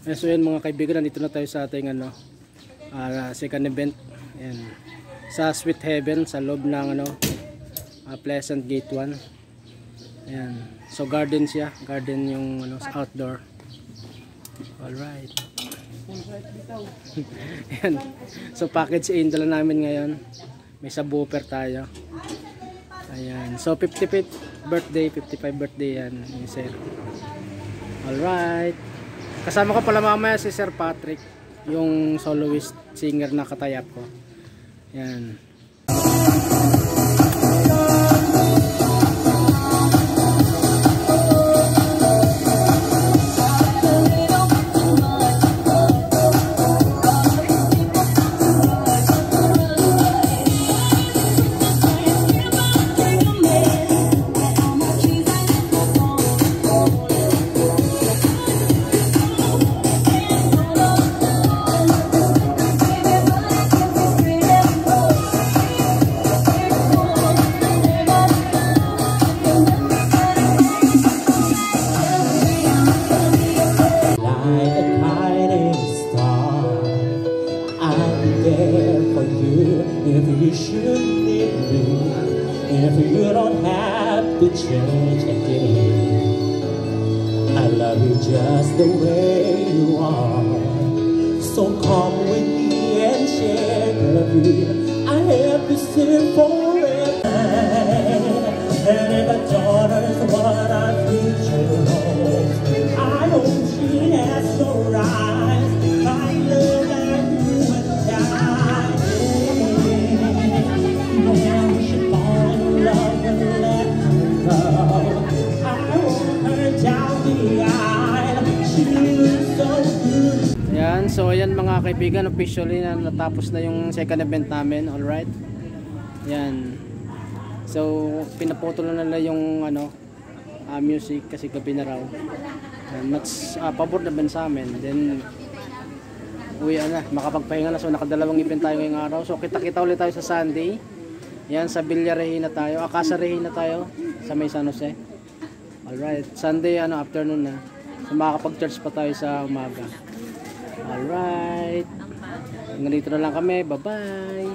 So yun mga kaibigan, nandito na tayo sa ating second event. Ayan. Sa Sweet Heaven, sa loob ng Pleasant Gate 1. Ayan. So garden siya, garden yung outdoor. Alright. Ayan. So package A dala namin ngayon. May subwoofer tayo. Ayan. So 55th birthday, 55 birthday yan, ni Sir. Alright. Kasama ko pala mamaya si Sir Patrick, yung soloist singer na katayap ko. Yan. If you should need me, if you don't have to change a day, I love you just the way you are. So come with me and share the view. I have to sing forever. And if a daughter's what our future holds, I hope she has no rise. I love like you and die. Ayan, so ayan mga kaibigan, officially na natapos na yung second event namin. Alright. Ayan. So pinaputol na nila yung music kasi gabi na raw. Much pabor na sa amin. Then uwi na, makapagpahinga na. So nakadalawang event tayo ngayong araw. So kita-kita ulit tayo sa Sunday. Yan, sa Villa Regina tayo. Casa Regina tayo sa may San Jose. Alright, Sunday afternoon na. So makakapag-church pa tayo sa umaga. Alright. Ganito na lang kami. Bye-bye.